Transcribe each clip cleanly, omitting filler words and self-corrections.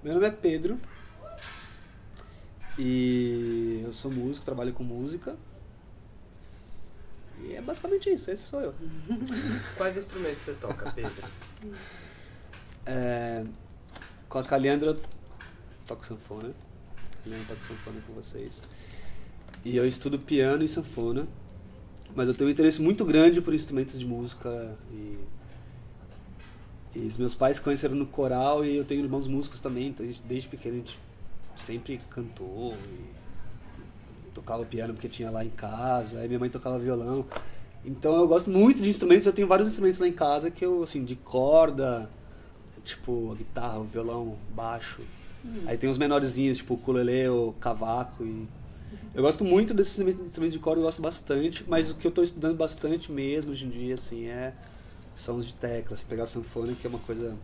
Meu nome é Pedro e eu sou músico, trabalho com música. E é basicamente isso, esse sou eu. Quais instrumentos você toca, Pedro? Com a Caliandra eu toco sanfona. Eu toco sanfona com vocês. E eu estudo piano e sanfona. Mas eu tenho um interesse muito grande por instrumentos de música e os meus pais se conheceram no coral e eu tenho irmãos músicos também, então desde pequeno a gente sempre cantou e tocava piano porque tinha lá em casa, aí minha mãe tocava violão. Então eu gosto muito de instrumentos, eu tenho vários instrumentos lá em casa que eu, assim, de corda, tipo a guitarra, o violão, baixo. Aí tem os menorzinhos, tipo o ukulele, o cavaco e... Eu gosto muito desses instrumentos de corda, eu gosto bastante, mas o que eu estou estudando bastante mesmo hoje em dia, assim, são os de teclas. Pegar a sanfona, que é uma coisa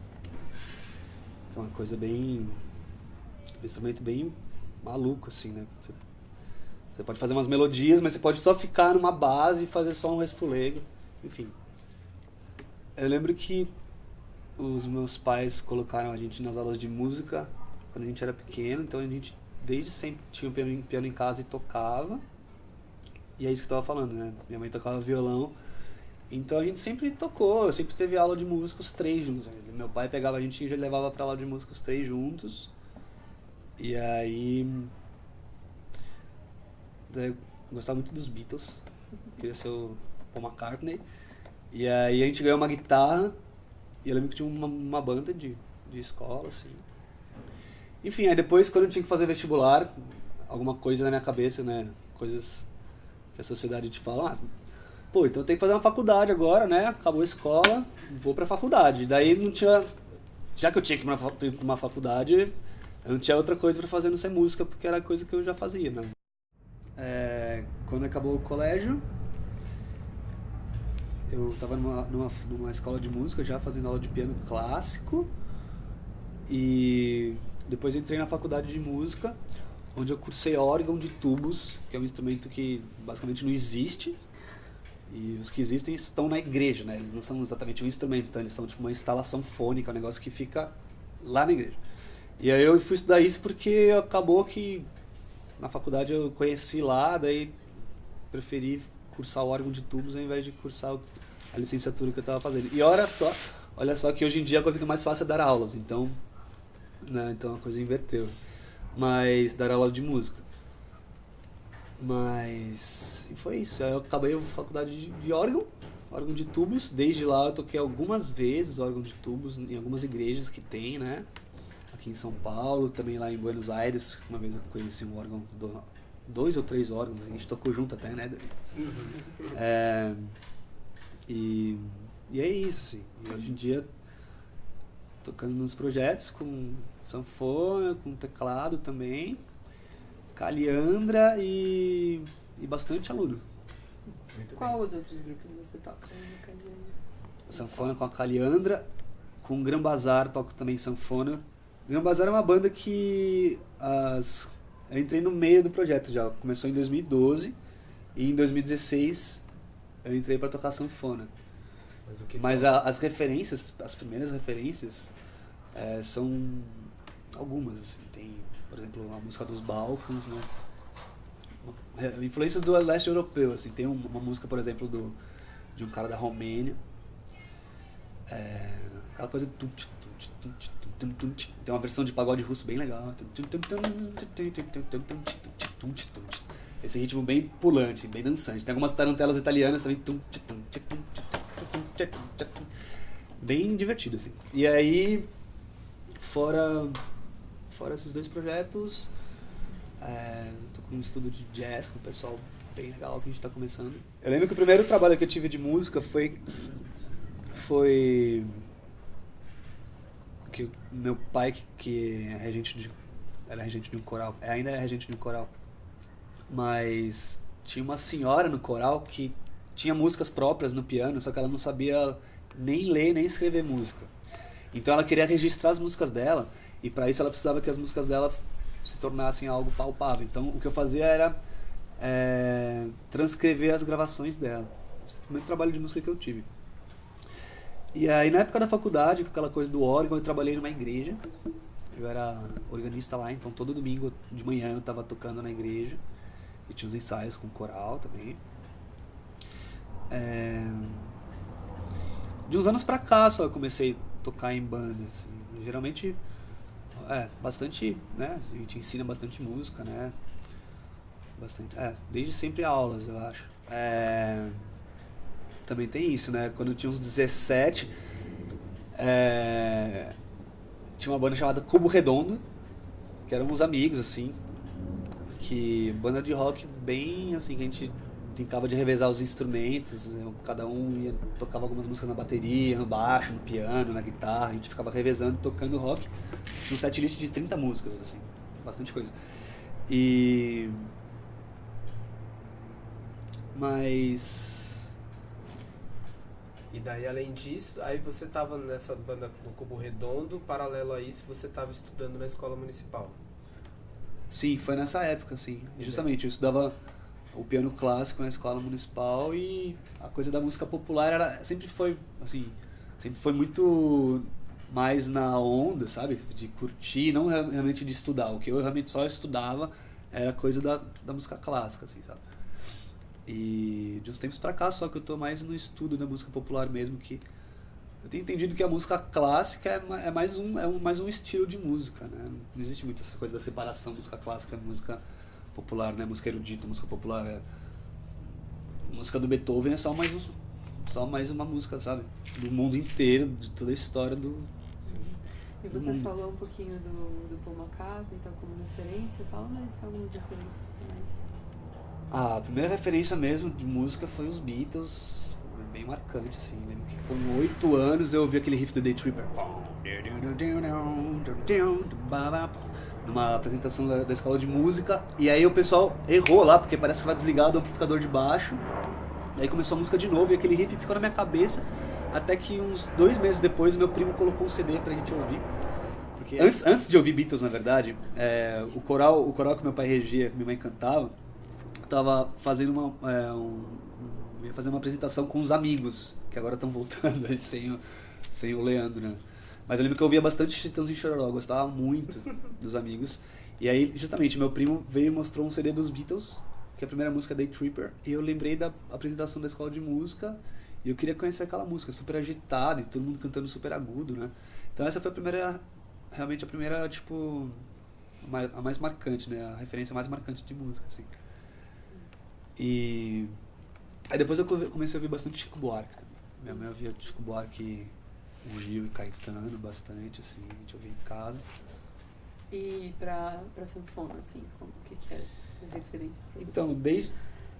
bem... um instrumento bem maluco, assim, né? Você pode fazer umas melodias, mas você pode só ficar numa base e fazer só um resfolego, enfim. Eu lembro que os meus pais colocaram a gente nas aulas de música quando a gente era pequeno, então a gente desde sempre tinha um piano em casa e tocava. E é isso que eu tava falando, né? Minha mãe tocava violão. Então a gente sempre tocou, sempre teve aula de música os três juntos. Meu pai pegava a gente e já levava pra aula de música os três juntos. E aí... eu gostava muito dos Beatles. Queria ser o Paul McCartney. E aí a gente ganhou uma guitarra. E eu lembro que tinha uma banda de escola, assim. Enfim, aí depois, quando eu tinha que fazer vestibular, alguma coisa na minha cabeça, né? Coisas que a sociedade te fala, pô, então eu tenho que fazer uma faculdade agora, né? Acabou a escola, vou pra faculdade. Daí não tinha... Já que eu tinha que ir pra uma faculdade, eu não tinha outra coisa pra fazer a não ser música, porque era coisa que eu já fazia, né? Quando acabou o colégio, eu tava numa escola de música já, fazendo aula de piano clássico. E depois entrei na faculdade de música, onde eu cursei órgão de tubos, que é um instrumento que basicamente não existe. E os que existem estão na igreja, né? Eles não são exatamente um instrumento, então eles são tipo uma instalação fônica, um negócio que fica lá na igreja. E aí eu fui estudar isso porque acabou que na faculdade eu conheci lá, daí preferi cursar o órgão de tubos ao invés de cursar a licenciatura que eu estava fazendo. E olha só que hoje em dia a coisa que é mais fácil é dar aulas, então, né, então a coisa inverteu. Mas dar aula de música. Mas e foi isso. Aí eu acabei a faculdade de órgão de tubos. Desde lá eu toquei algumas vezes órgão de tubos em algumas igrejas que tem, né? Aqui em São Paulo, também lá em Buenos Aires. Uma vez eu conheci um órgão, 2 ou 3 órgãos, a gente tocou junto até, né? E é isso, assim. E hoje em dia tocando nos projetos com sanfona, com teclado também, caliandra e bastante aluno. Qual os outros grupos você toca? Sanfona com a caliandra, com Gran Bazar toco também sanfona. Gran Bazar é uma banda que eu entrei no meio do projeto já, começou em 2012 e em 2016 eu entrei para tocar sanfona. Mas as referências, as primeiras referências são algumas, assim. Tem, por exemplo, a música dos Balkans, né? Influências do leste europeu, assim. Tem uma música, por exemplo, de um cara da Romênia, aquela coisa tem uma versão de pagode russo bem legal, esse ritmo bem pulante, bem dançante. Tem algumas tarantelas italianas também, bem divertido, assim. E aí, fora esses dois projetos, tô com um estudo de jazz com o pessoal bem legal que a gente tá começando. Eu lembro que o primeiro trabalho que eu tive de música foi que meu pai, que era regente de um coral, ainda é regente de um coral, mas tinha uma senhora no coral que tinha músicas próprias no piano, só que ela não sabia nem ler nem escrever música. Então ela queria registrar as músicas dela, e para isso ela precisava que as músicas dela se tornassem algo palpável. Então o que eu fazia era transcrever as gravações dela. Esse foi o primeiro trabalho de música que eu tive. E aí na época da faculdade, com aquela coisa do órgão, eu trabalhei numa igreja. eu era organista lá, então todo domingo de manhã eu tava tocando na igreja. E tinha uns ensaios com coral também. De uns anos pra cá só eu comecei a tocar em banda, assim. Geralmente, bastante, né? A gente ensina bastante música, né? Bastante, desde sempre aulas, eu acho. Também tem isso, né? Quando eu tinha uns 17, tinha uma banda chamada Cubo Redondo, que eram uns amigos, assim, que banda de rock bem, assim, que a gente brincava de revezar os instrumentos, cada um tocava algumas músicas na bateria, no baixo, no piano, na guitarra, a gente ficava revezando, tocando rock. Tinha um setlist de 30 músicas, assim, bastante coisa. Mas... E daí, além disso, aí você tava nessa banda no Cubo Redondo, paralelo a isso, você tava estudando na escola municipal. Sim, foi nessa época, assim. Justamente, eu estudava o piano clássico na escola municipal e a coisa da música popular sempre foi muito mais na onda, sabe? De curtir, não realmente de estudar. O que eu realmente só estudava era coisa da música clássica, assim, sabe? E de uns tempos pra cá só que eu tô mais no estudo da música popular mesmo, que eu tenho entendido que a música clássica é mais um estilo de música, né? Não existe muito essa coisa da separação música clássica e música popular, né? Música erudita, música popular. Música do Beethoven é só mais uma música, sabe? Do mundo inteiro, de toda a história do... E você falou um pouquinho do Paul McCartney, então, como referência. Fala mais algumas referências pra nós. A primeira referência mesmo de música foi os Beatles, bem marcante, assim. Lembro que com 8 anos eu ouvi aquele riff do Day Tripper. Numa apresentação da escola de música, e aí o pessoal errou lá, porque parece que vai desligar o amplificador de baixo. Aí começou a música de novo e aquele riff ficou na minha cabeça, até que uns 2 meses depois meu primo colocou um CD pra gente ouvir. Porque antes de ouvir Beatles, na verdade, o coral que meu pai regia, que minha mãe cantava, tava fazendo ia fazer uma apresentação com os amigos, que agora estão voltando sem o Leandro, né? Mas eu lembro que eu ouvia bastante Chitãozinho e Chororó, gostava muito dos amigos. E aí, justamente, meu primo veio e mostrou um CD dos Beatles, que é a primeira música, Day Tripper, e eu lembrei da apresentação da escola de música, e eu queria conhecer aquela música, super agitada, e todo mundo cantando super agudo, né? Então essa foi realmente a primeira, tipo, a mais marcante, né? A referência mais marcante de música, assim. E aí depois eu comecei a ouvir bastante Chico Buarque também. Minha mãe ouvia Chico Buarque, o Gil e Caetano bastante, assim, a gente ouvia em casa. E pra sanfona, assim, o que é essa referência pra você? Então,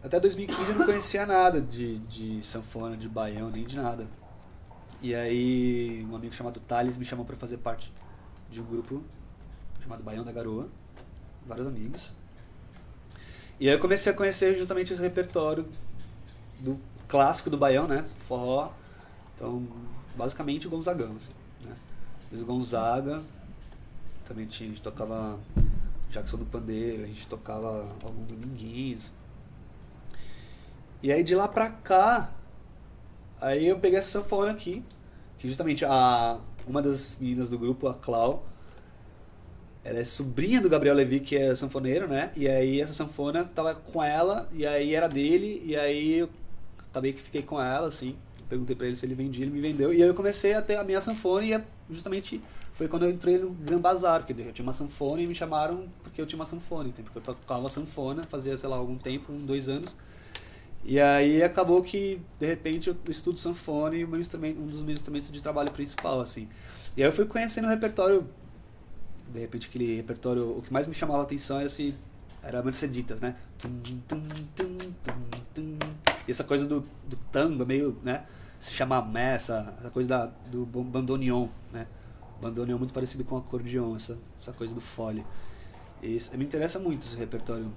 até 2015 eu não conhecia nada de sanfona, de baião, nem de nada. E aí um amigo chamado Thales me chamou pra fazer parte de um grupo chamado Baião da Garoa, vários amigos. E aí eu comecei a conhecer justamente esse repertório do clássico do baião, né? Forró. Então, basicamente o Gonzagão, assim, né? Mas o Gonzaga, também a gente tocava Jackson do Pandeiro, a gente tocava alguns dominguinhos. E aí de lá pra cá, aí eu peguei essa sanfona aqui, que justamente uma das meninas do grupo, a Clau, ela é sobrinha do Gabriel Levi, que é sanfoneiro, né? E aí essa sanfona tava com ela, e aí era dele, e aí eu acabei que fiquei com ela, assim. Perguntei pra ele se ele vendia, ele me vendeu. E aí eu comecei a ter a minha sanfona, e justamente foi quando eu entrei no Gran Bazar, porque eu tinha uma sanfona e me chamaram porque eu tinha uma sanfona, então, porque eu tocava sanfona, fazia, sei lá, algum tempo, 2 anos. E aí acabou que, de repente, eu estudo sanfona e um dos meus instrumentos de trabalho principal, assim. E aí eu fui conhecendo o repertório. De repente aquele repertório, o que mais me chamava a atenção era Merceditas, né? E essa coisa do tango, meio, né? Se chamar essa coisa do bandoneon, né? Bandoneon muito parecido com acordeon, essa coisa do fole. E me interessa muito esse repertório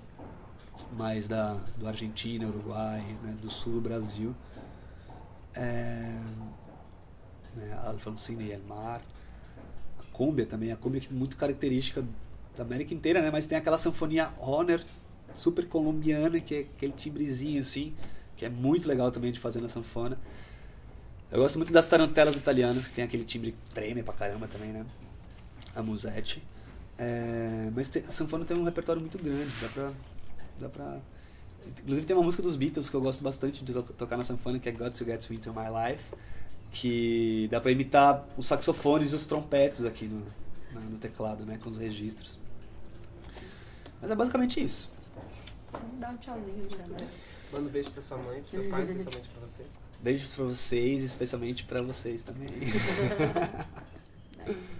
mais do Argentina, Uruguai, né? Do sul do Brasil. Né? Alfonsina e Elmar. Cúmbia também, a cúmbia é muito característica da América inteira, né? Mas tem aquela sanfonia Horner, super colombiana, que é aquele timbrezinho assim, que é muito legal também de fazer na sanfona. Eu gosto muito das tarantelas italianas, que tem aquele timbre que treme pra caramba também, né? a Musette. Mas a sanfona tem um repertório muito grande, dá pra... Inclusive tem uma música dos Beatles que eu gosto bastante de tocar na sanfona, que é Got to Get Into My Life, que dá pra imitar os saxofones e os trompetes aqui no teclado, né, com os registros. Mas é basicamente isso. Vamos dar um tchauzinho pra nós. Manda um beijo pra sua mãe, pro seu pai, especialmente pra você. Beijos pra vocês, especialmente pra vocês também. Nice.